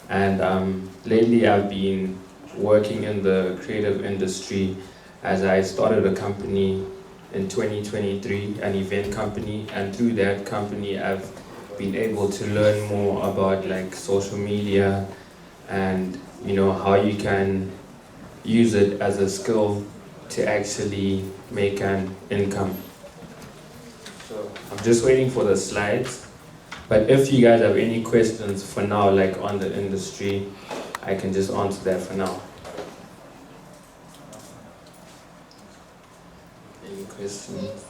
And lately I've been working in the creative industry as I started a company in 2023, an event company, and through that company I've been able to learn more about like social media and how you can use it as a skill to actually make an income. So I'm just waiting for the slides. But if you guys have any questions for now, like on the industry, I can just answer that for now. Any questions?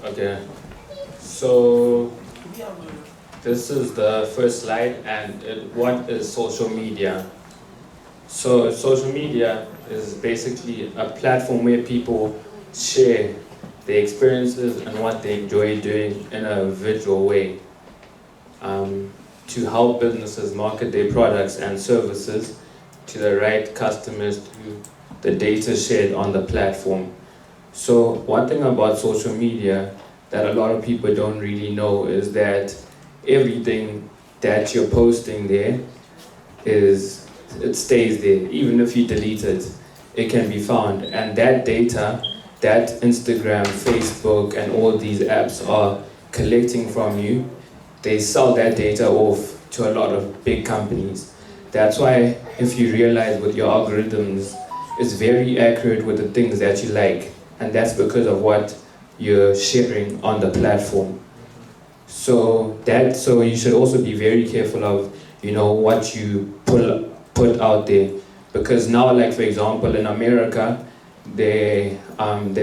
Okay, so this is the first slide, and what is social media? So social media is basically a platform where people share their experiences and what they enjoy doing in a visual way to help businesses market their products and services to the right customers through the data shared on the platform. So one thing about social media that a lot of people don't really know is that everything that you're posting there it stays there. Even if you delete it, it can be found. And that data that Instagram, Facebook, and all these apps are collecting from you, they sell that data off to a lot of big companies. That's why if you realize with your algorithms, it's very accurate with the things that you like. And that's because of what you're sharing on the platform. So you should also be very careful of what you put out there, because now, like for example in America, they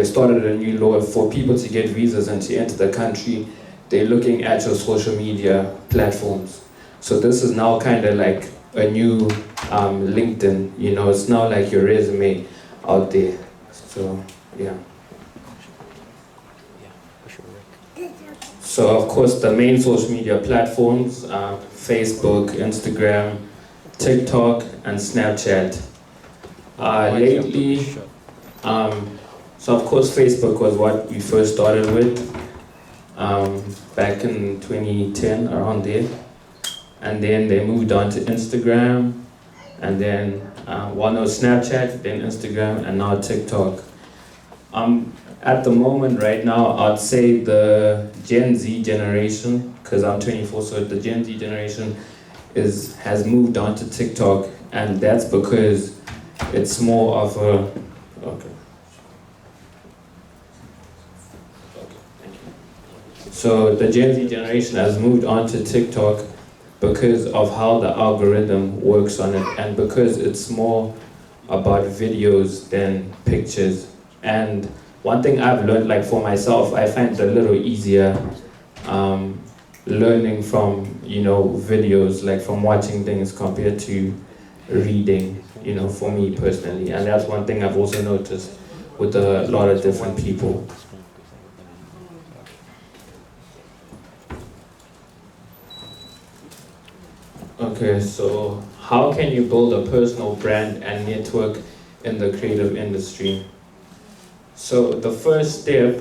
started a new law for people to get visas and to enter the country. They're looking at your social media platforms. So this is now kind of like a new LinkedIn. It's now like your resume out there. So yeah. So of course the main social media platforms are Facebook, Instagram, TikTok, and Snapchat. Lately, so of course Facebook was what we first started with back in 2010, around there. And then they moved on to Instagram, and then one was Snapchat, then Instagram, and now TikTok. At the moment, right now, I'd say the Gen Z generation, because I'm 24, so the Gen Z generation has moved on to TikTok, and that's because it's more of a... Okay. Thank you. So the Gen Z generation has moved on to TikTok because of how the algorithm works on it, and because it's more about videos than pictures. And one thing I've learned, like for myself, I find it a little easier learning from videos, like from watching things compared to reading, for me personally. And that's one thing I've also noticed with a lot of different people. Okay, so how can you build a personal brand and network in the creative industry? So the first step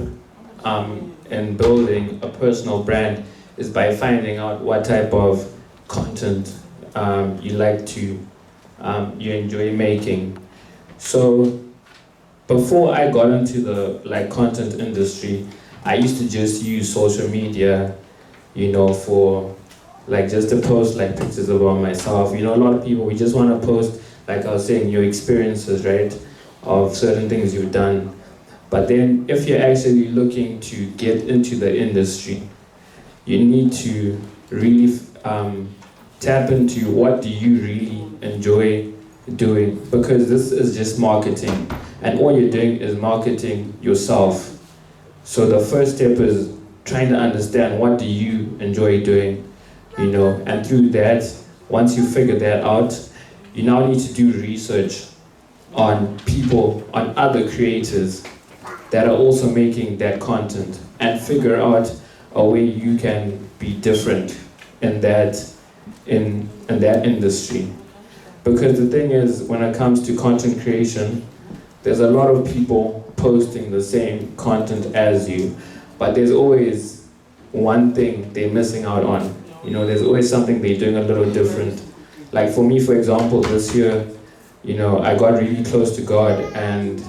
in building a personal brand is by finding out what type of content you like to, you enjoy making. So before I got into the content industry, I used to just use social media, for just to post pictures about myself. A lot of people, we just want to post, like I was saying, your experiences, right, of certain things you've done. But then if you're actually looking to get into the industry, you need to really tap into what do you really enjoy doing, because this is just marketing, and all you're doing is marketing yourself. So the first step is trying to understand what do you enjoy doing, and through that, once you figure that out, you now need to do research on people, on other creators that are also making that content, and figure out a way you can be different in that industry. Because the thing is, when it comes to content creation, there's a lot of people posting the same content as you, but there's always one thing they're missing out on. There's always something they're doing a little different. Like for me, for example, this year, I got really close to God, and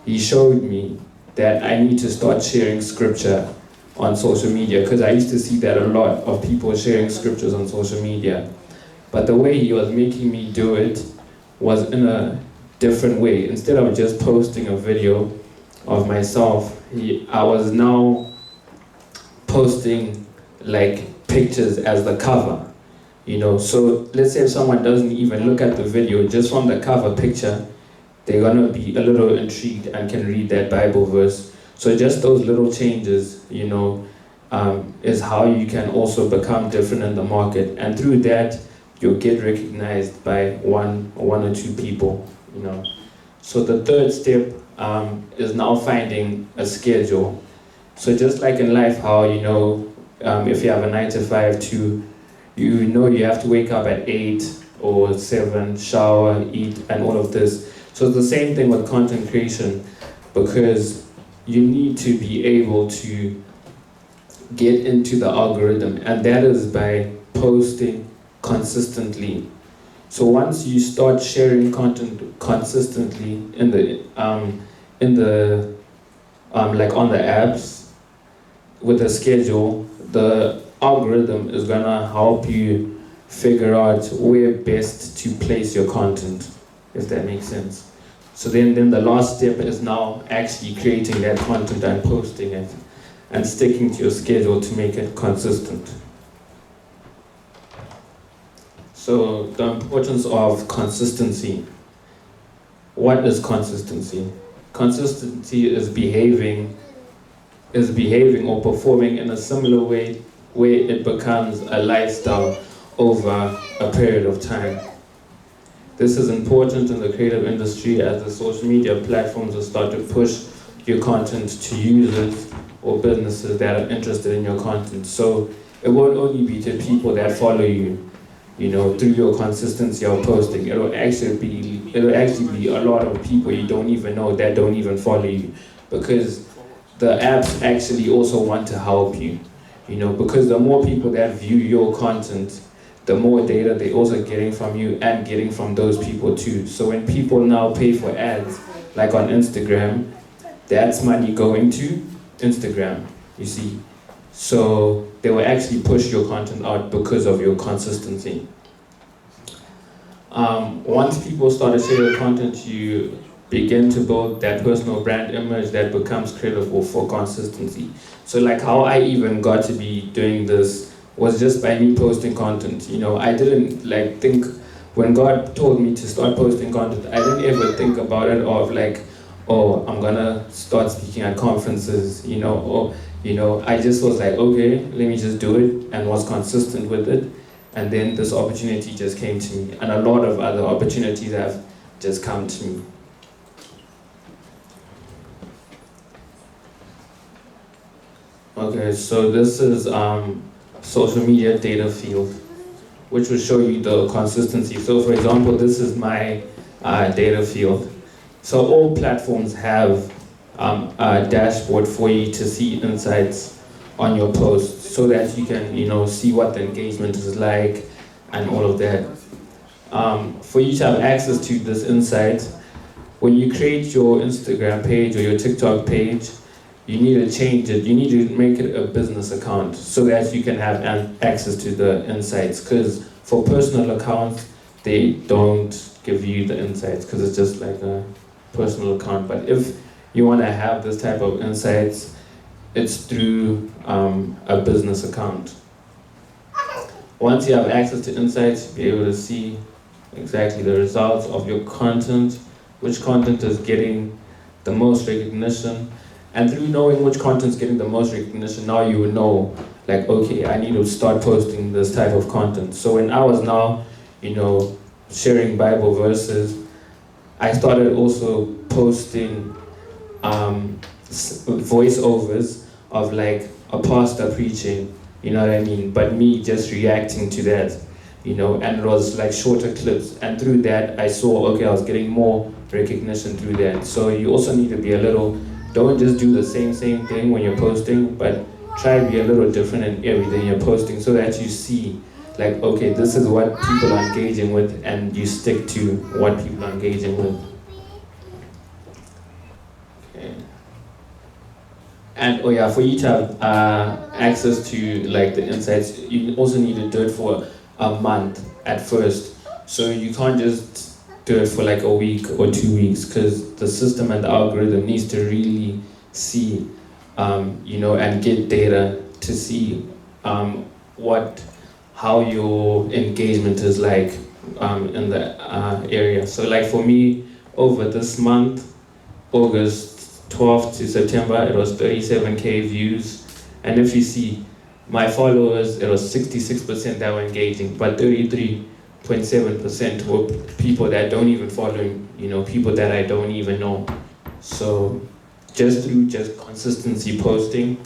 He showed me that I need to start sharing scripture on social media, because I used to see that a lot of people sharing scriptures on social media. But the way He was making me do it was in a different way. Instead of just posting a video of myself, I was now posting pictures as the cover. So let's say if someone doesn't even look at the video, just from the cover picture, they're gonna be a little intrigued and can read that Bible verse. So just those little changes, is how you can also become different in the market. And through that, you'll get recognized by one or two people, So the third step is now finding a schedule. So just like in life, how, if you have a 9 to 5 too, you have to wake up at 8 or 7, shower, eat, and all of this. So it's the same thing with content creation, because you need to be able to get into the algorithm, and that is by posting consistently. So once you start sharing content consistently in the on the apps with a schedule, the algorithm is gonna help you figure out where best to place your content, if that makes sense. So then the last step is now actually creating that content and posting it, and sticking to your schedule to make it consistent. So the importance of consistency. What is consistency? Consistency is behaving or performing in a similar way where it becomes a lifestyle over a period of time. This is important in the creative industry, as the social media platforms will start to push your content to users or businesses that are interested in your content. So it won't only be to people that follow you, through your consistency of posting. It'll actually be a lot of people you don't even know that don't even follow you, because the apps actually also want to help you, because the more people that view your content, the more data they're also getting from you and getting from those people too. So when people now pay for ads, like on Instagram, that's money going to Instagram, you see. So they will actually push your content out because of your consistency. Once people start to share your content, you begin to build that personal brand image that becomes credible for consistency. So like how I even got to be doing this was just by me posting content. I didn't think, when God told me to start posting content, I didn't ever think about it of oh, I'm gonna start speaking at conferences, or I just was like, okay, let me just do it, and was consistent with it. And then this opportunity just came to me, and a lot of other opportunities have just come to me. Okay, so this is social media data field. which will show you the consistency. So for example, this is my data field. So all platforms have a dashboard for you to see insights on your posts so that you can, see what the engagement is like and all of that. For you to have access to this insight, when you create your Instagram page or your TikTok page, you need to change it. You need to make it a business account so that you can have access to the insights. Because for personal accounts, they don't give you the insights because it's just like a personal account. But if you want to have this type of insights, it's through a business account. Once you have access to insights, you'll be able to see exactly the results of your content, which content is getting the most recognition. And through knowing which content is getting the most recognition, now you will know, like, okay, I need to start posting this type of content. So when I was now, sharing Bible verses, I started also posting voiceovers of like a pastor preaching, you know what I mean? But me just reacting to that, and it was like shorter clips. And through that, I saw, okay, I was getting more recognition through that. So you also need to be don't just do the same thing when you're posting, but try to be a little different in everything you're posting so that you see, like, okay, this is what people are engaging with, and you stick to what people are engaging with. Okay. And for you to have access to like the insights, you also need to do it for a month at first. So you can't just do it for like a week or 2 weeks, because the system and the algorithm needs to really see, and get data to see how your engagement is like in the area. So like for me, over this month, August 12th to September, it was 37K views. And if you see my followers, it was 66% that were engaging, but 33.7% were people that don't even follow me, people that I don't even know. So just through consistency posting,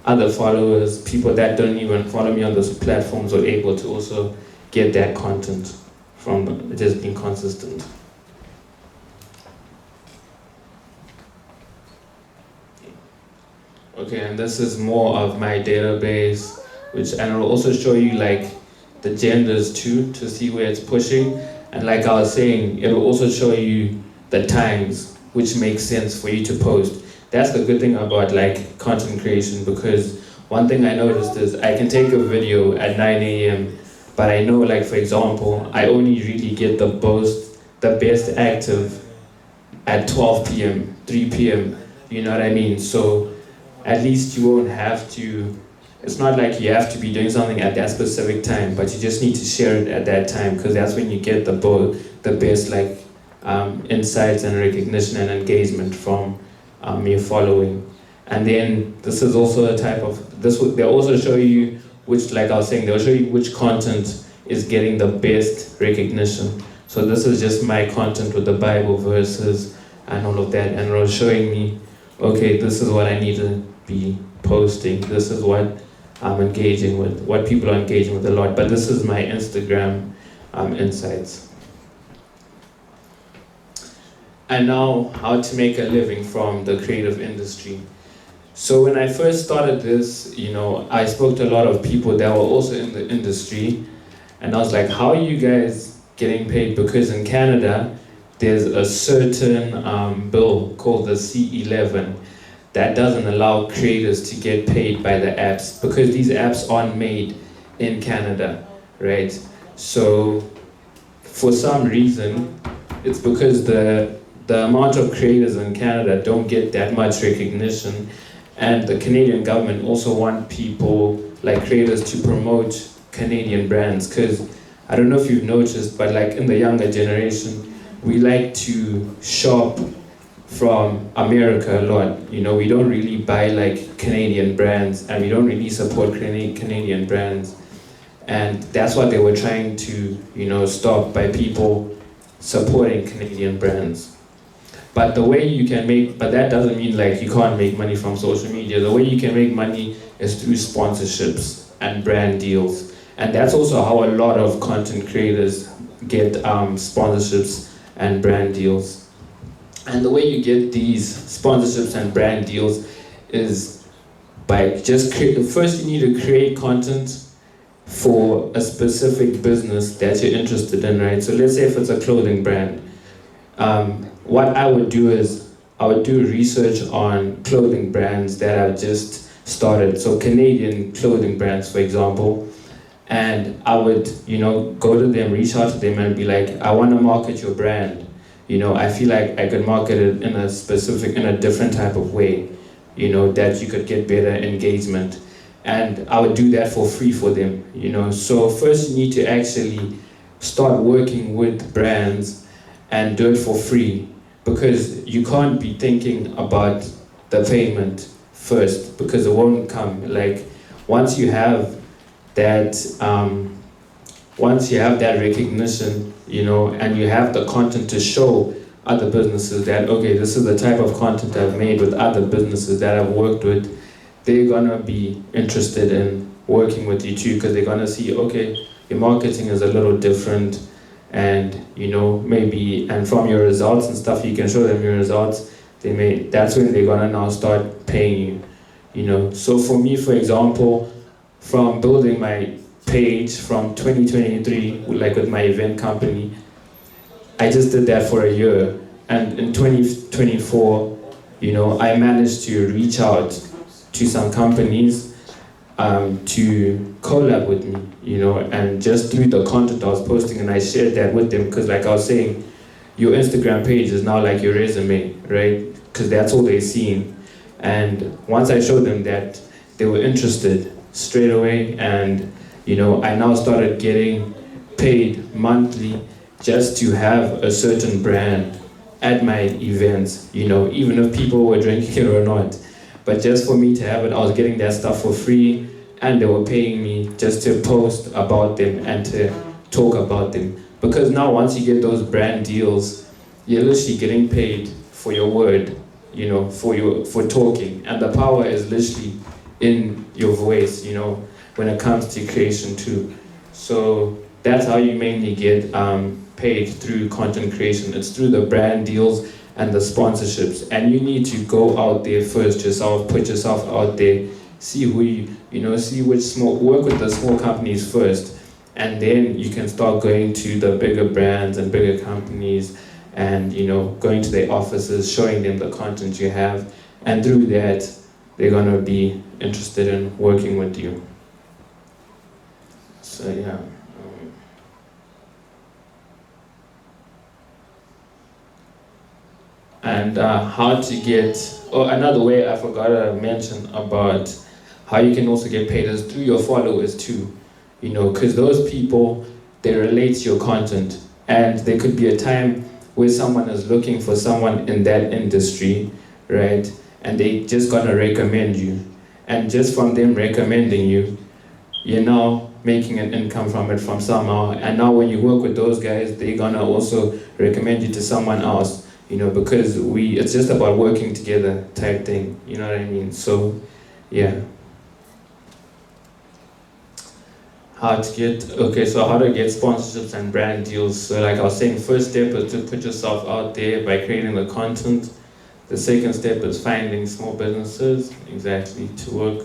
other followers, people that don't even follow me on those platforms, are able to also get that content from just being consistent. Okay, and this is more of my database, and it'll also show you like the genders too, to see where it's pushing. And like I was saying, it'll also show you the times, which makes sense for you to post. That's the good thing about like content creation, because one thing I noticed is I can take a video at 9 a.m., but I know, like, for example, I only really get the best active at 12 p.m., 3 p.m., you know what I mean? So at least you won't have to, it's not like you have to be doing something at that specific time, but you just need to share it at that time, because that's when you get the best like insights and recognition and engagement from your following. And then this is also a type of, they'll also show you which, like I was saying, they'll show you which content is getting the best recognition. So this is just my content with the Bible verses and all of that, and it was showing me, okay, this is what I need to be posting, this is what I'm engaging with, what people are engaging with a lot. But this is my Instagram insights. And now, how to make a living from the creative industry. So when I first started this, I spoke to a lot of people that were also in the industry, and I was like, how are you guys getting paid? Because in Canada, there's a certain bill called the C11 that doesn't allow creators to get paid by the apps, because these apps aren't made in Canada, right? So for some reason, it's because the amount of creators in Canada don't get that much recognition, and the Canadian government also want people like creators to promote Canadian brands, because I don't know if you've noticed, but like in the younger generation, we like to shop from America a lot. We don't really buy like Canadian brands, and we don't really support Canadian brands. And that's what they were trying to, stop by people supporting Canadian brands. But the way you can but that doesn't mean like you can't make money from social media. The way you can make money is through sponsorships and brand deals. And that's also how a lot of content creators get sponsorships and brand deals. And the way you get these sponsorships and brand deals is by just first you need to create content for a specific business that you're interested in, right? So let's say if it's a clothing brand, what I would do is I would do research on clothing brands that have just started, so Canadian clothing brands, for example, and I would, go to them, reach out to them, and be like, I want to market your brand. I feel like I could market it in a different type of way, that you could get better engagement. And I would do that for free for them, So first you need to actually start working with brands and do it for free, because you can't be thinking about the payment first, because it won't come. Like, once you have that recognition, and you have the content to show other businesses that, okay, this is the type of content I've made with other businesses that I've worked with, they're gonna be interested in working with you too, because they're gonna see, okay, your marketing is a little different, and maybe, and from your results and stuff, you can show them your results. That's when they're gonna now start paying you. So for me, for example, from building my page from 2023, like with my event company, I just did that for a year, and in 2024, I managed to reach out to some companies to collab with me, and just through the content I was posting, and I shared that with them, because like I was saying, your Instagram page is now like your resume, right? Because that's all they're seeing. And once I showed them that, they were interested straight away, and I now started getting paid monthly just to have a certain brand at my events, even if people were drinking it or not. But just for me to have it, I was getting that stuff for free, and they were paying me just to post about them and to talk about them. Because now once you get those brand deals, you're literally getting paid for your word, for talking. And the power is literally in your voice, when it comes to creation too. So that's how you mainly get paid through content creation. It's through the brand deals and the sponsorships. And you need to go out there first yourself, put yourself out there, see who work with the small companies first. And then you can start going to the bigger brands and bigger companies, and going to their offices, showing them the content you have, and through that they're gonna be interested in working with you. So yeah. And how to get, another way I forgot to mention about how you can also get paid is through your followers too, because those people, they relate to your content, and there could be a time where someone is looking for someone in that industry, right? And they just gonna recommend you. And just from them recommending you, you're now making an income from it from somehow. And now when you work with those guys, they're gonna also recommend you to someone else, because it's just about working together type thing, you know what I mean? So, yeah. How to get sponsorships and brand deals. So like I was saying, first step is to put yourself out there by creating the content. The second step is finding small businesses, exactly, to work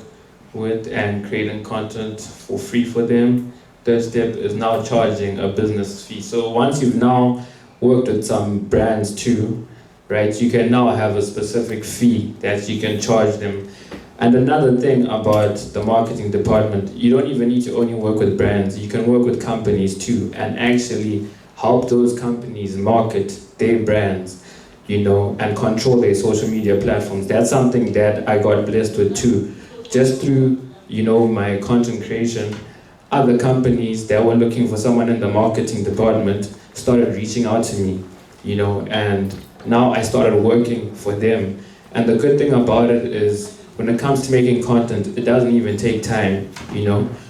with and creating content for free for them. Third step is now charging a business fee. So once you've now worked with some brands too, right, you can now have a specific fee that you can charge them. And another thing about the marketing department, you don't even need to only work with brands, you can work with companies too, and actually help those companies market their brands, and control their social media platforms. That's something that I got blessed with too. Just through, my content creation, other companies that were looking for someone in the marketing department started reaching out to me, and now I started working for them. And the good thing about it is, when it comes to making content, it doesn't even take time,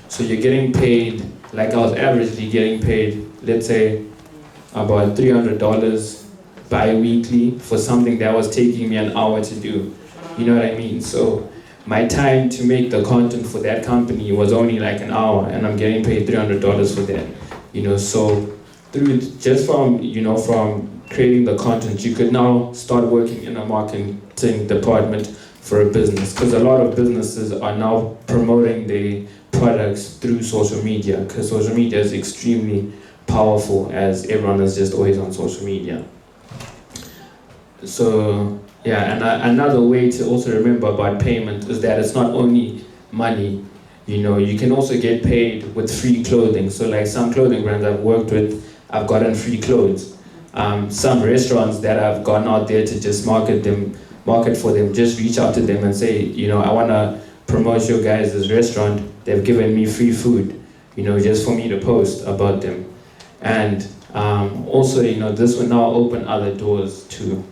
So you're getting paid, like I was averagely getting paid, let's say, about $300 bi-weekly for something that was taking me an hour to do. You know what I mean? So my time to make the content for that company was only like an hour, and I'm getting paid $300 for that. So through just from from creating the content, you could now start working in a marketing department for a business, because a lot of businesses are now promoting their products through social media, because social media is extremely powerful, as everyone is just always on social media. So yeah, and another way to also remember about payment is that it's not only money. You can also get paid with free clothing. So like some clothing brands I've worked with, I've gotten free clothes. Some restaurants that I've gone out there to just market for them, just reach out to them and say, I want to promote your guys' restaurant. They've given me free food, just for me to post about them. And also, this will now open other doors too.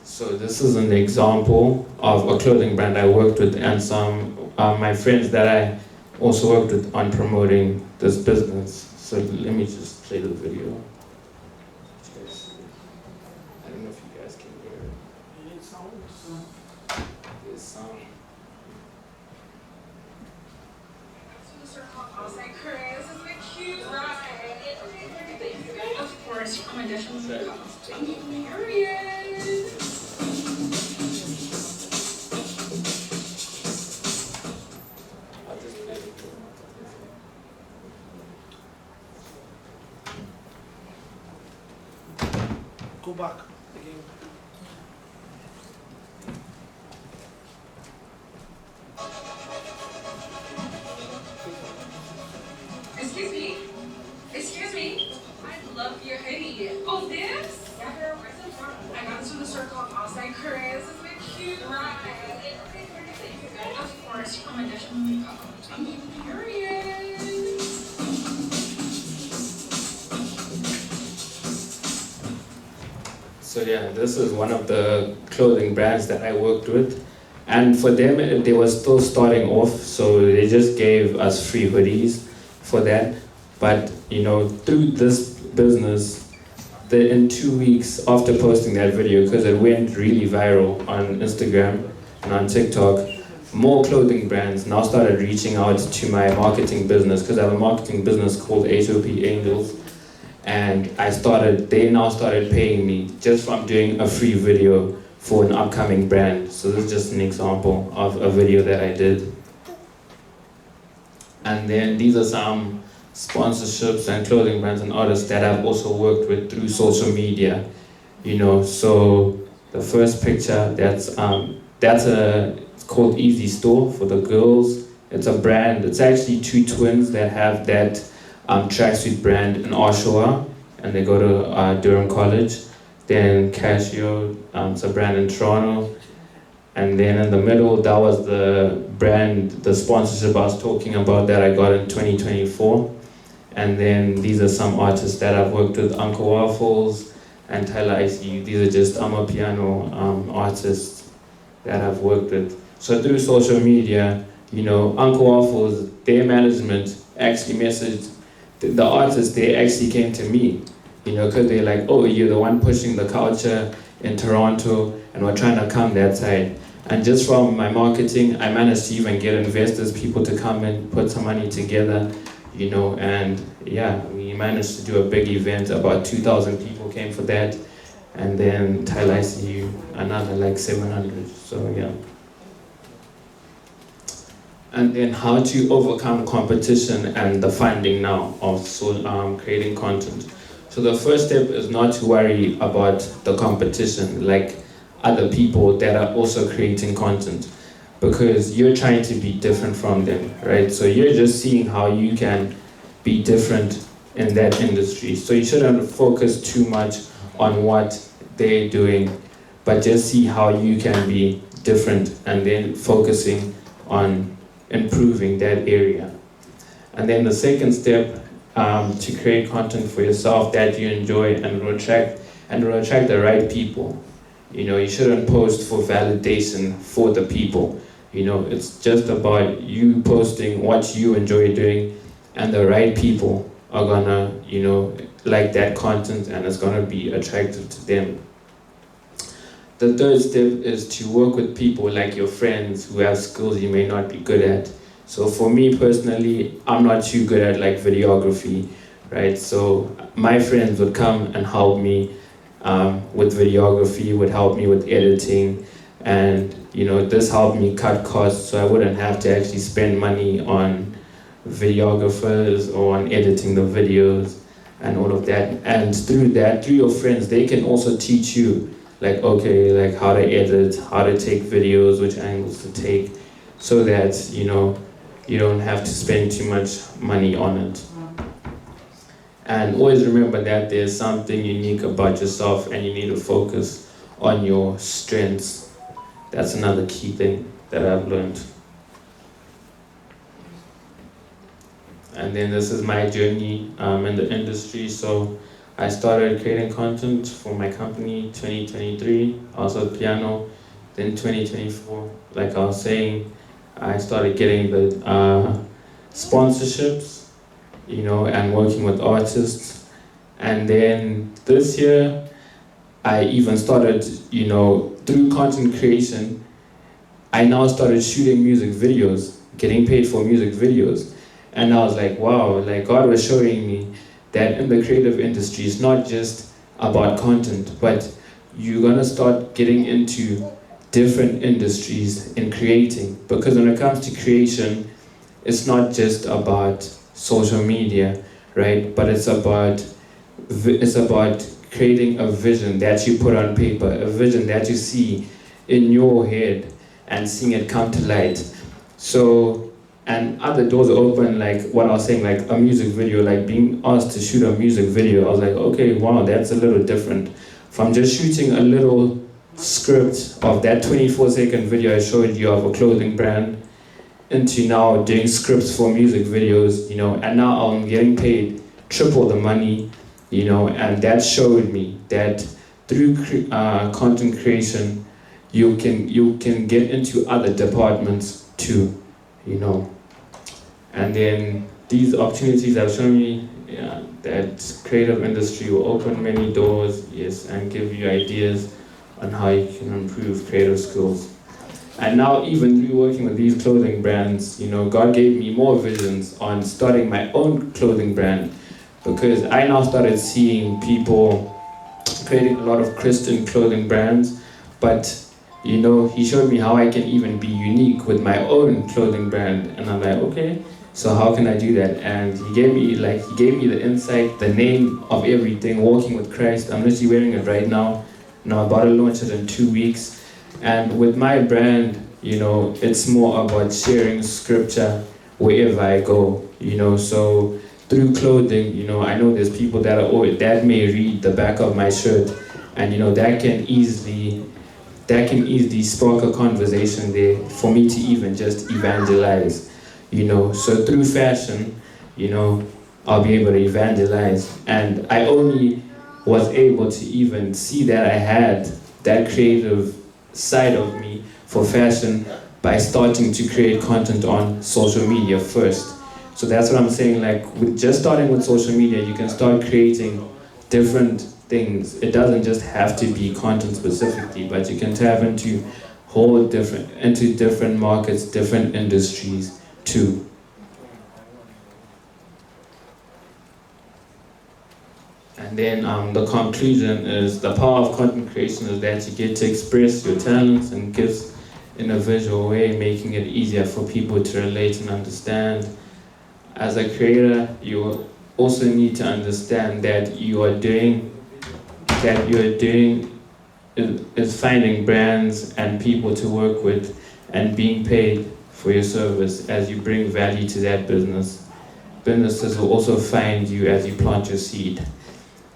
So this is an example of a clothing brand I worked with, and some my friends that I also worked with on promoting this business. So let me just play the video. I don't know if you guys can hear it. There's sound. I was like, Chris, isn't it cute? Right. Of course. Oh my gosh, I'm period. Go back again. Excuse me. I love your hoodie. Oh, this? Yeah, girl, where's it from? I got this from the circle. I was like, Chris, isn't it cute? Right. Of course. Oh my gosh, I'm period. So yeah, this is one of the clothing brands that I worked with. And for them, they were still starting off, so they just gave us free hoodies for that. But through this business, in 2 weeks after posting that video, because it went really viral on Instagram and on TikTok, more clothing brands now started reaching out to my marketing business, because I have a marketing business called HOP Angels. And they now started paying me just from doing a free video for an upcoming brand. So this is just an example of a video that I did. And then these are some sponsorships and clothing brands and artists that I've also worked with through social media. So the first picture, it's called Easy Store for the girls. It's a brand, it's actually two twins that have that tracksuit brand in Oshawa, and they go to Durham College. Then Casio, it's a brand in Toronto. And then in the middle, that was the brand, the sponsorship I was talking about that I got in 2024. And then these are some artists that I've worked with, Uncle Waffles and Tyler ICU. These are just Amapiano artists that I've worked with. So through social media, Uncle Waffles, their management actually messaged the artists. They actually came to me, because they're like, oh, you're the one pushing the culture in Toronto, and we're trying to come that side. And just from my marketing, I managed to even get investors, people to come and put some money together, and yeah, we managed to do a big event. About 2,000 people came for that, and then Tyler ICU, another like 700, so yeah. And then how to overcome competition and the funding now of creating content. So the first step is not to worry about the competition, like other people that are also creating content, because you're trying to be different from them, right? So you're just seeing how you can be different in that industry. So you shouldn't focus too much on what they're doing, but just see how you can be different, and then focusing on improving that area. And then the second step, to create content for yourself that you enjoy and will attract the right people. You shouldn't post for validation for the people. It's just about you posting what you enjoy doing, and the right people are gonna, like that content, and it's gonna be attractive to them. the third step is to work with people like your friends who have skills you may not be good at. So for me personally, I'm not too good at like videography, right? So my friends would come and help me with videography, would help me with editing, and this helped me cut costs so I wouldn't have to actually spend money on videographers or on editing the videos and all of that. And through your friends, they can also teach you like, okay, like how to edit, how to take videos, which angles to take, so that you don't have to spend too much money on it. And always remember that there's something unique about yourself and you need to focus on your strengths. That's another key thing that I've learned. And then this is my journey in the industry. So I started creating content for my company 2023, also piano. Then 2024, like I was saying, I started getting the sponsorships, and working with artists. And then this year, I even started, through content creation, I now started shooting music videos, getting paid for music videos. And I was like, wow, like God was showing me that in the creative industry, it's not just about content, but you're gonna start getting into different industries in creating. Because when it comes to creation, it's not just about social media, right? But it's about creating a vision that you put on paper, a vision that you see in your head and seeing it come to light. So, and other doors open, like what I was saying, like a music video, like being asked to shoot a music video. I was like, okay, wow, that's a little different. From just shooting a little script of that 24-second video I showed you of a clothing brand, into now doing scripts for music videos, and now I'm getting paid triple the money, and that showed me that through content creation, you can get into other departments too, And then these opportunities have shown me that creative industry will open many doors, yes, and give you ideas on how you can improve creative skills. And now even through working with these clothing brands, God gave me more visions on starting my own clothing brand, because I now started seeing people creating a lot of Christian clothing brands, but He showed me how I can even be unique with my own clothing brand, and I'm like, okay, so how can I do that? And he gave me the insight, the name of everything, Walking with Christ. I'm literally wearing it right now. I'm about to launch it in 2 weeks. And with my brand, it's more about sharing scripture wherever I go, so through clothing, I know there's people that may read the back of my shirt, and that can easily spark a conversation there for me to even just evangelize, so through fashion, I'll be able to evangelize. And I only was able to even see that I had that creative side of me for fashion by starting to create content on social media first. So that's what I'm saying, like with just starting with social media, you can start creating different things. It doesn't just have to be content specifically, but you can tap into different markets, different industries too. And then the conclusion is the power of content creation is that you get to express your talents and gifts in a visual way, making it easier for people to relate and understand. As a creator, you also need to understand that you're doing is finding brands and people to work with and being paid for your service as you bring value to that business. Businesses will also find you as you plant your seed.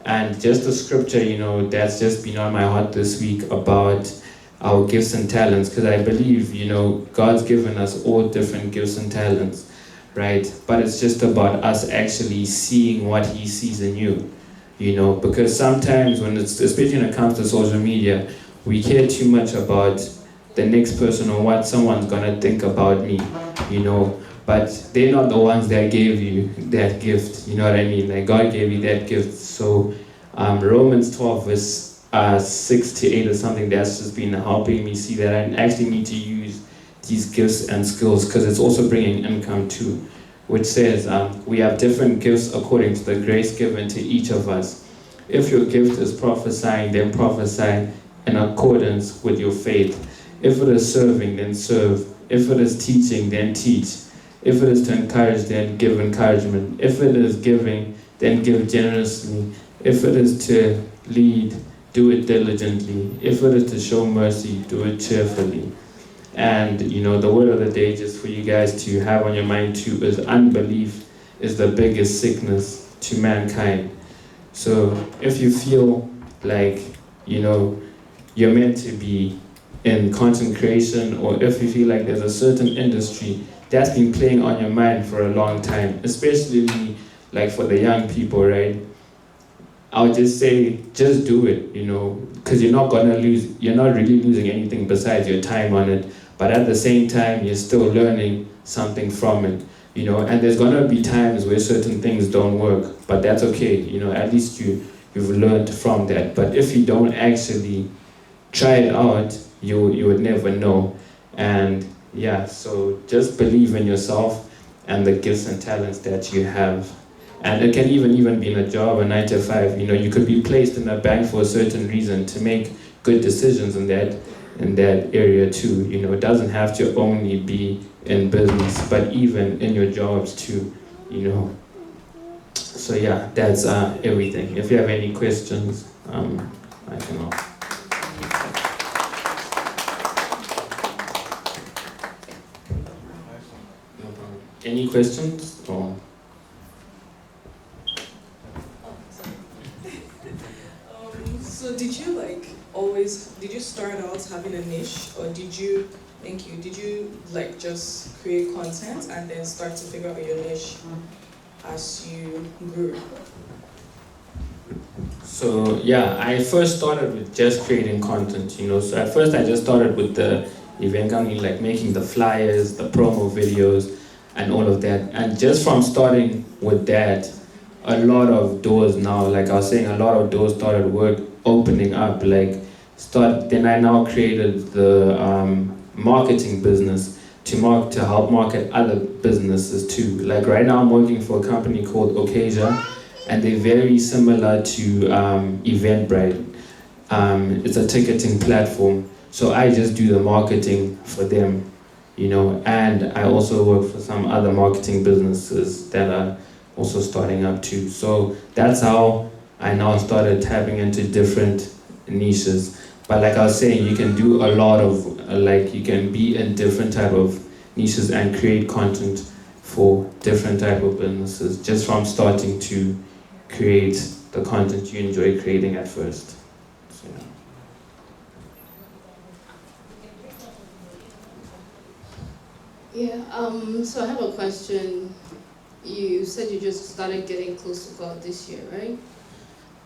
And just the scripture, that's just been on my heart this week about our gifts and talents, because I believe, God's given us all different gifts and talents, right? But it's just about us actually seeing what He sees in you, because sometimes especially when it comes to social media, we care too much about the next person or what someone's gonna think about me, but they're not the ones that gave you that gift, you know what I mean? Like God gave you that gift. So Romans 12 verse 6 to 8 or something, that's just been helping me see that I actually need to use these gifts and skills because it's also bringing income too, which says we have different gifts according to the grace given to each of us. If your gift is prophesying, then prophesy in accordance with your faith. If it is serving, then serve. If it is teaching, then teach. If it is to encourage, then give encouragement. If it is giving, then give generously. If it is to lead, do it diligently. If it is to show mercy, do it cheerfully. And the word of the day, just for you guys to have on your mind too, is unbelief is the biggest sickness to mankind. So if you feel like you're meant to be in content creation, or if you feel like there's a certain industry that's been playing on your mind for a long time, especially like for the young people, right? I would just say, just do it, because you're not really losing anything besides your time on it. But at the same time, you're still learning something from it, and there's gonna be times where certain things don't work, but that's okay, at least you've learned from that. But if you don't actually try it out, you would never know. And yeah, so just believe in yourself and the gifts and talents that you have. And it can even be in a job, a 9 to 5. You could be placed in a bank for a certain reason to make good decisions in that area too. It doesn't have to only be in business, but even in your jobs too. So yeah, that's everything. If you have any questions, I can help. No problem. Any questions? Or? So did you start out having a niche, or did you just create content and then start to figure out your niche as you grew? So yeah, I first started with just creating content, So at first I just started with the event company, like making the flyers, the promo videos, and all of that. And just from starting with that, a lot of doors now, like I was saying, a lot of doors started opening up. Then I now created the marketing business to help market other businesses too. Like right now I'm working for a company called Occasia, and they're very similar to Eventbrite. It's a ticketing platform, so I just do the marketing for them, and I also work for some other marketing businesses that are also starting up too. So that's how I now started tapping into different niches. But like I was saying, you can do a lot of, you can be in different type of niches and create content for different type of businesses just from starting to create the content you enjoy creating at first. So, so I have a question. You said you just started getting close to God this year, right?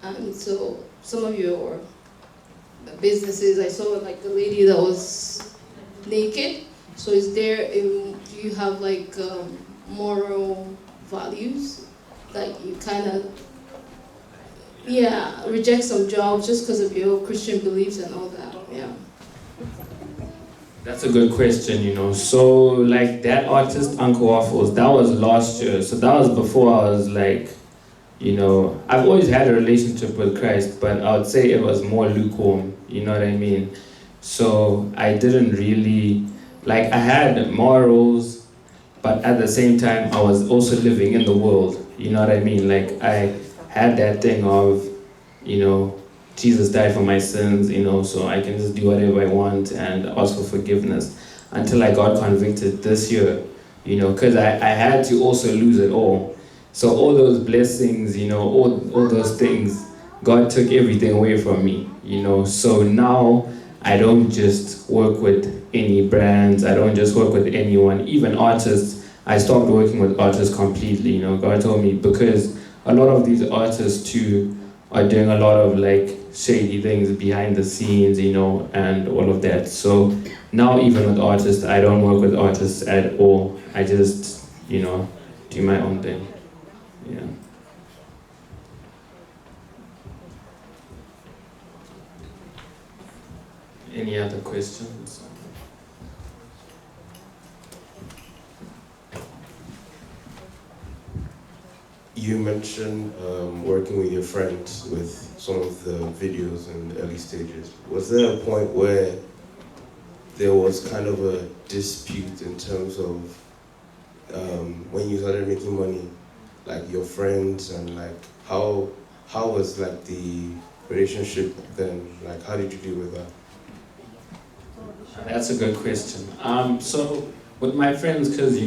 And so some of your businesses, I saw like the lady that was naked. So do you have moral values? Like you kind of, reject some jobs just because of your Christian beliefs and all that, yeah. That's a good question, So like that artist, Uncle Waffles, that was last year. So that was before I was I've always had a relationship with Christ, but I would say it was more lukewarm, you know what I mean? So I didn't really, I had morals, but at the same time, I was also living in the world, you know what I mean? I had that thing of, Jesus died for my sins, so I can just do whatever I want and ask for forgiveness until I got convicted this year, because I had to also lose it all. So all those blessings, all those things, God took everything away from me, So now I don't just work with any brands, I don't just work with anyone, even artists. I stopped working with artists completely, God told me, because a lot of these artists too are doing a lot of shady things behind the scenes, and all of that. So now even with artists, I don't work with artists at all. I just, do my own thing. Yeah. Any other questions? You mentioned working with your friends with some of the videos in the early stages. Was there a point where there was kind of a dispute in terms of when you started making money, like your friends, and like how was like the relationship then? Like how did you deal with that? That's a good question. So with my friends, because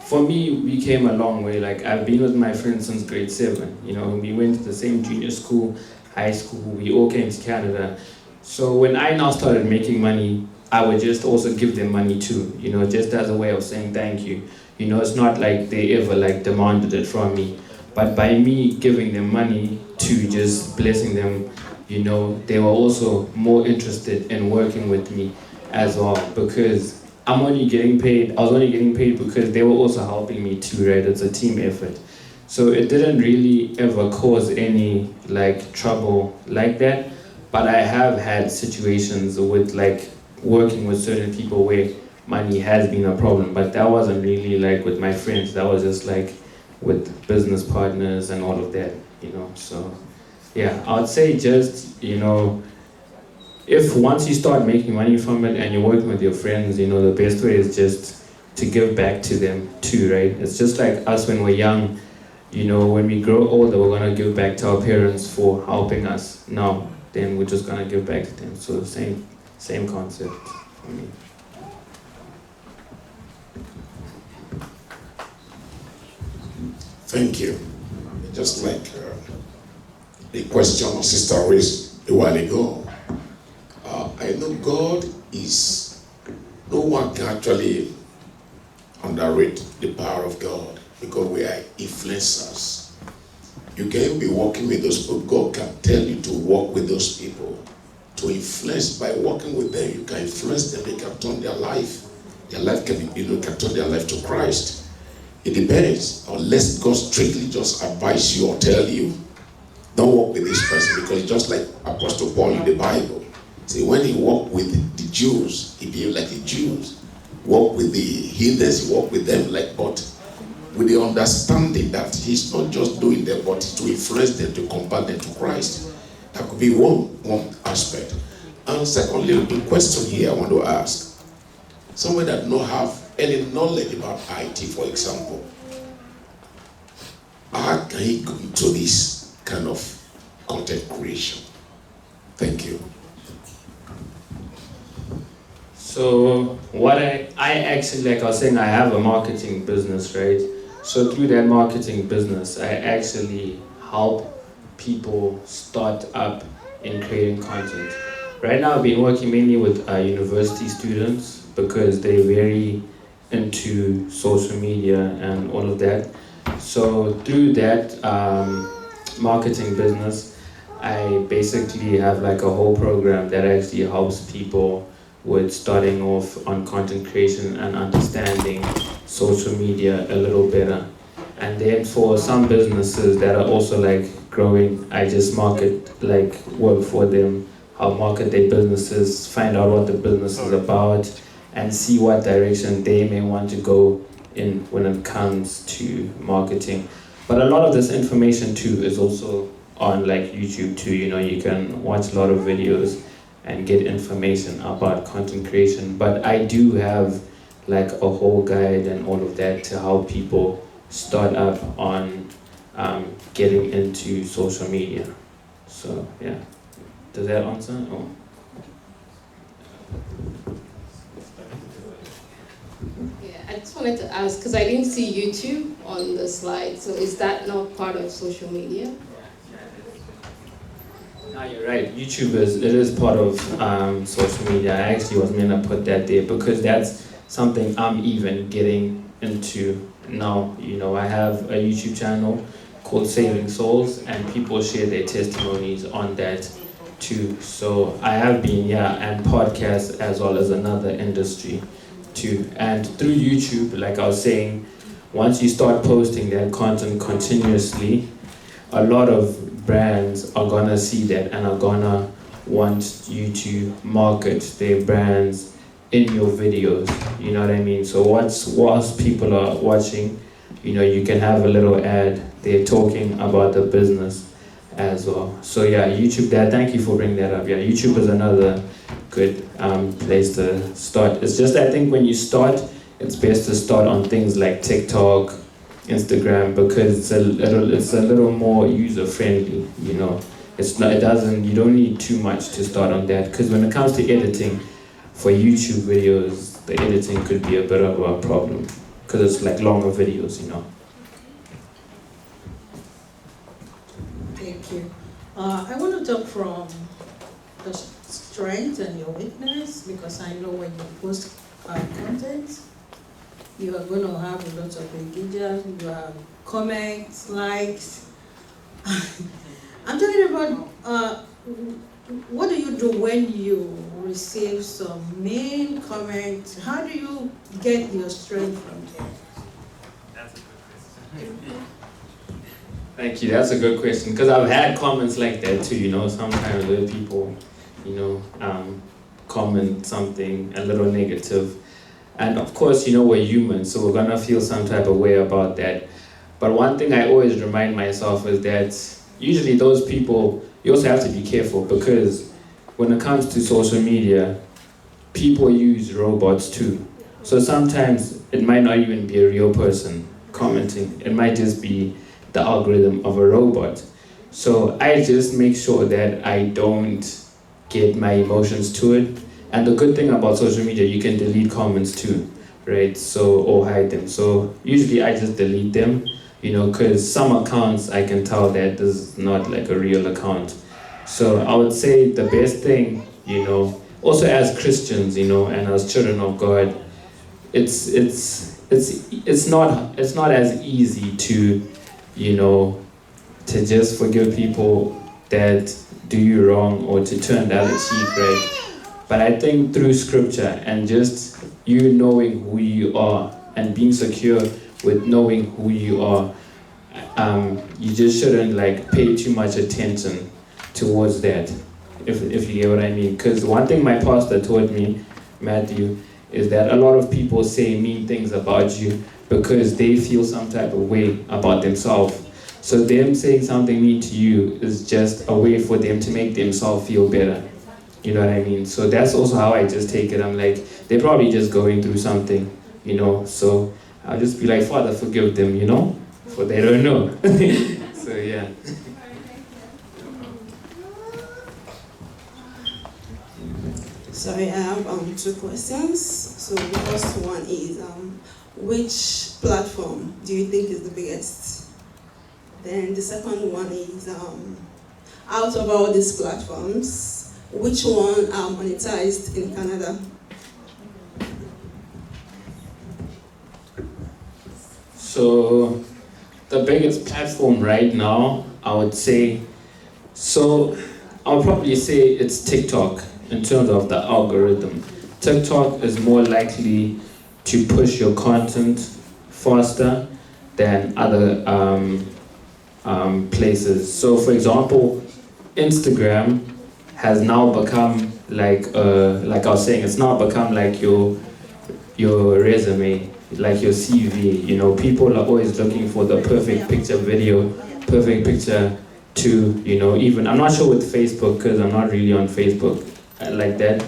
for me, we came a long way. Like I've been with my friends since grade 7. We went to the same junior school, high school. We all came to Canada. So when I now started making money, I would just also give them money too. Just as a way of saying thank you. It's not like they ever like demanded it from me, but by me giving them money to just blessing them, they were also more interested in working with me as well, because I was only getting paid because they were also helping me too, right? It's a team effort. So it didn't really ever cause any like trouble like that, but I have had situations with like working with certain people where money has been a problem, but that wasn't really like with my friends, that was just like with business partners and all of that, so yeah, I would say just, if once you start making money from it and you're working with your friends, the best way is just to give back to them too, right? It's just like us when we're young, when we grow older, we're gonna give back to our parents for helping us. Now, then we're just gonna give back to them. So same concept for me. Thank you. Just like the question my sister raised a while ago, I know God is, no one can actually underrate the power of God, because we are influencers. You can be working with those people. God can tell you to work with those people, to influence. By working with them, you can influence them. They can turn their life. Their life can be, can turn their life to Christ. It depends, unless God strictly just advise you or tell you, don't work with this person, because just like Apostle Paul in the Bible. See, when he walked with the Jews, he behaved like the Jews. Walk with the heathens, he walked with them like, but with the understanding that he's not just doing that, but to influence them, to convert them to Christ. That could be one aspect. And secondly, the question here I want to ask, someone that don't have any knowledge about IT, for example, how can he go into this kind of content creation? Thank you. So what I actually, like I was saying, I have a marketing business, right? So through that marketing business, I actually help people start up in creating content. Right now I've been working mainly with university students, because they're very into social media and all of that. So through that marketing business, I basically have like a whole program that actually helps people with starting off on content creation and understanding social media a little better. And then for some businesses that are also like growing, I just work for them, help market their businesses, find out what the business is about, and see what direction they may want to go in when it comes to marketing. But a lot of this information too is also on like YouTube too. You can watch a lot of videos and get information about content creation. But I do have like a whole guide and all of that to help people start up on getting into social media. So yeah, does that answer? Oh. Yeah, I just wanted to ask, because I didn't see YouTube on the slide, so is that not part of social media? No, you're right. YouTube is part of social media. I actually was meant to put that there because that's something I'm even getting into now. I have a YouTube channel called Saving Souls, and people share their testimonies on that too. So I have been, and podcasts as well as another industry too. And through YouTube, like I was saying, once you start posting that content continuously, a lot of brands are gonna see that and are gonna want you to market their brands in your videos, you know what I mean? So whilst people are watching, you know, you can have a little ad, they're talking about the business as well. So yeah, YouTube, thank you for bringing that up. Yeah, YouTube is another good place to start. It's just, I think when you start, it's best to start on things like TikTok, Instagram, because it's a little more user friendly, you know. You don't need too much to start on that, because when it comes to editing for YouTube videos, the editing could be a bit of a problem, because it's like longer videos, you know. Thank you. I want to talk from the strength and your weakness, because I know when you post content, you are going to have a lot of engagement, you have comments, likes. I'm talking about what do you do when you receive some mean comments? How do you get your strength from there? That's a good question. Thank you, that's a good question, because I've had comments like that too, you know. Sometimes where people, you know, comment something a little negative. And of course, you know, we're human, so we're gonna feel some type of way about that. But one thing I always remind myself is that usually those people, you also have to be careful, because when it comes to social media, people use robots too. So sometimes it might not even be a real person commenting. It might just be the algorithm of a robot. So I just make sure that I don't get my emotions to it. And the good thing about social media, you can delete comments too, right? So, or hide them. So usually I just delete them, you know, because some accounts I can tell that this is not like a real account. So I would say the best thing, you know, also as Christians, you know, and as children of God, it's not as easy to, you know, to just forgive people that do you wrong or to turn the other cheek, right? But I think through scripture and just you knowing who you are and being secure with knowing who you are, you just shouldn't like pay too much attention towards that, if you get what I mean. Because one thing my pastor taught me, Matthew, is that a lot of people say mean things about you because they feel some type of way about themselves. So them saying something mean to you is just a way for them to make themselves feel better. You know what I mean? So that's also how I just take it. I'm like, they're probably just going through something, you know? So I'll just be like, Father, forgive them, you know? For they don't know. So yeah. Sorry, I have two questions. So the first one is, which platform do you think is the biggest? Then the second one is, out of all these platforms, which one are monetized in Canada? So the biggest platform right now, I would say, so I'll probably say it's TikTok in terms of the algorithm. TikTok is more likely to push your content faster than other places. So for example, Instagram has now become like I was saying, it's now become like your resume, like your CV. You know, people are always looking for the perfect picture video, perfect picture to, you know, even, I'm not sure with Facebook because I'm not really on Facebook like that,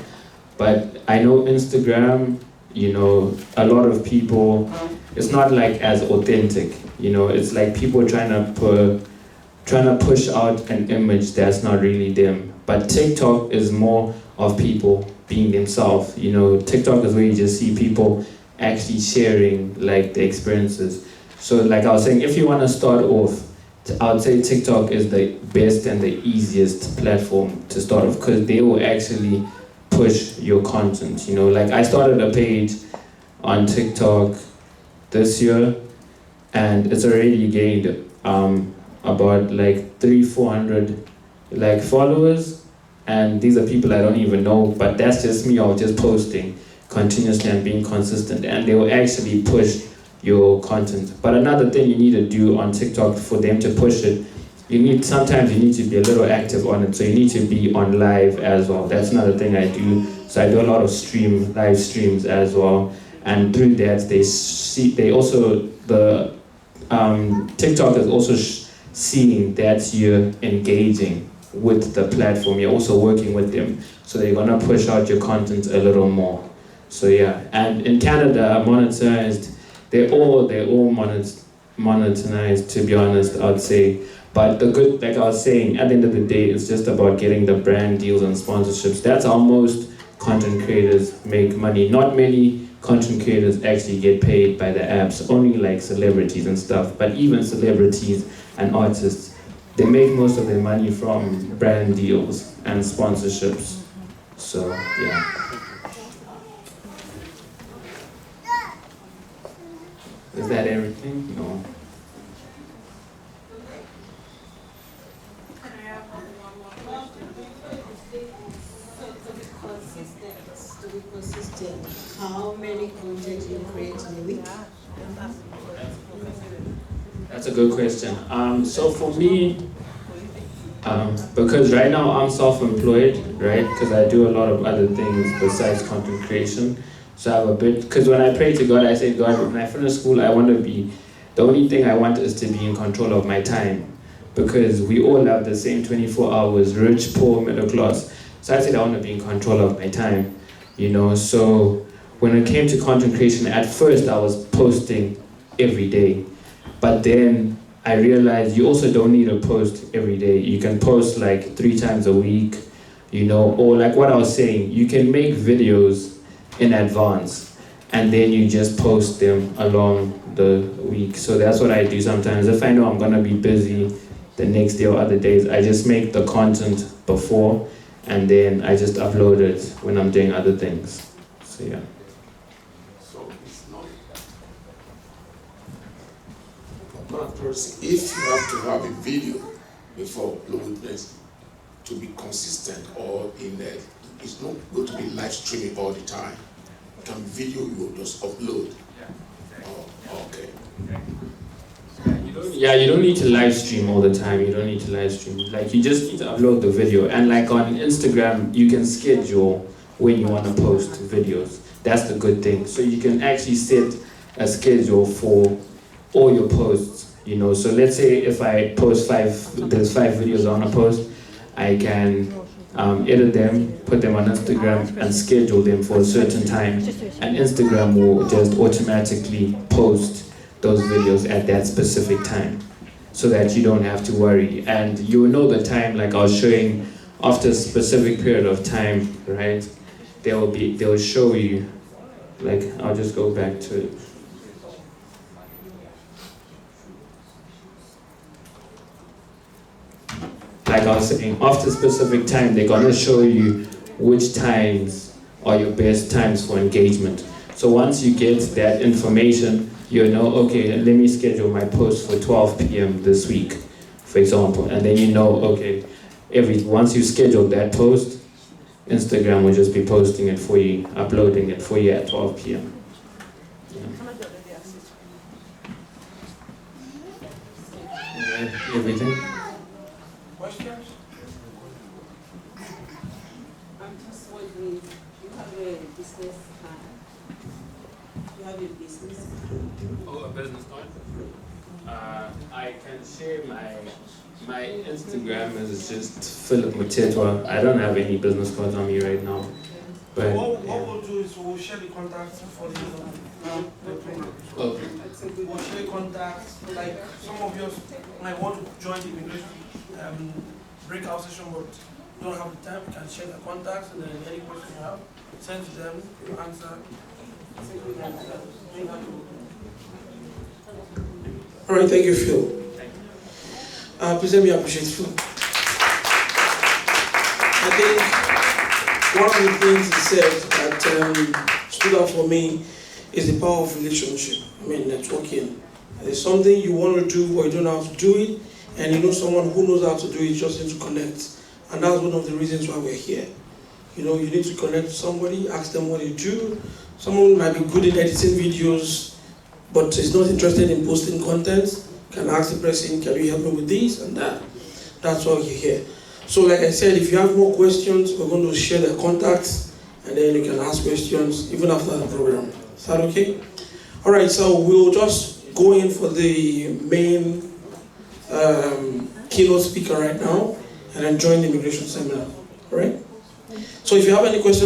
but I know Instagram, you know, a lot of people, it's not like as authentic, you know, it's like people trying to push out an image that's not really them. But TikTok is more of people being themselves. You know, TikTok is where you just see people actually sharing like the experiences. So like I was saying, if you want to start off, I would say TikTok is the best and the easiest platform to start off, because they will actually push your content. You know, like I started a page on TikTok this year, and it's already gained about like 300-400 like followers, and these are people I don't even know, but that's just me. I'll just posting continuously and being consistent, and they will actually push your content. But another thing you need to do on TikTok for them to push it sometimes you need to be a little active on it, so you need to be on live as well. That's another thing I do. So I do a lot of live streams as well, and through that TikTok is also seeing that you're engaging with the platform. You're also working with them, so they're gonna push out your content a little more. So yeah, and in Canada, monetized. They're all monetized, to be honest, I'd say. But the good, like I was saying, at the end of the day, it's just about getting the brand deals and sponsorships. That's how most content creators make money. Not many content creators actually get paid by the apps, only like celebrities and stuff. But even celebrities and artists, they make most of their money from brand deals and sponsorships. So yeah. Is that everything? No. How many content you create in a week? That's a good question. So for me, because right now I'm self-employed, right? Because I do a lot of other things besides content creation. So I have a bit, because when I pray to God, I say, God, when I finish school, the only thing I want is to be in control of my time. Because we all have the same 24 hours, rich, poor, middle class. So I said, I want to be in control of my time, So when it came to content creation, at first I was posting every day. But then I realized you also don't need to post every day. You can post like 3 times a week, or like what I was saying, you can make videos in advance and then you just post them along the week. So that's what I do sometimes. If I know I'm gonna be busy the next day or other days, I just make the content before and then I just upload it when I'm doing other things. So yeah. So it's not. If you have to have a video before uploading this to be consistent or it's not going to be live streaming all the time. You can video, you will just upload. Oh, okay. You don't need to live stream all the time. You don't need to live stream. Like, you just need to upload the video. And like on Instagram, you can schedule when you want to post videos. That's the good thing. So you can actually set a schedule for all your posts. So let's say if I post there's 5 videos I want to post, I can edit them, put them on Instagram, and schedule them for a certain time. And Instagram will just automatically post those videos at that specific time, so that you don't have to worry. And you will know the time, like I was showing, after a specific period of time, right? They'll show you, like, I'll just go back to it. Like I was saying, after a specific time, they're gonna show you which times are your best times for engagement. So once you get that information, you know, okay, let me schedule my post for 12 p.m. this week, for example. And then okay, once you schedule that post, Instagram will just be posting it for you, uploading it for you at 12 p.m. Yeah. Everything? Questions? I'm just wondering, you have a business card? You have a business card? Oh, a business card? I can share my Instagram is just Philip Mutetwa. I don't have any business cards on me right now. But What we'll do is we'll share the contacts for the program. okay. We'll share contacts, like some of you might want to join the immigration breakout session, but you don't have the time. You can share the contacts, and then any question you have, send to them, you answer. All right, thank you, Phil. Please let me appreciate Phil. I think one of the things he said that stood out for me is the power of relationship. Networking. It's something you want to do, but you don't know how to do it, and you know someone who knows how to do it, just need to connect. And that's one of the reasons why we're here. You need to connect to somebody, ask them what they do. Someone might be good in editing videos, but is not interested in posting content. Can ask the person, can you help me with this and that? That's why you're here. So like I said, if you have more questions, we're going to share the contacts, and then you can ask questions even after the program. Is that okay? All right, so we'll just go in for the main keynote speaker right now, and then join the immigration seminar. All right? So if you have any questions,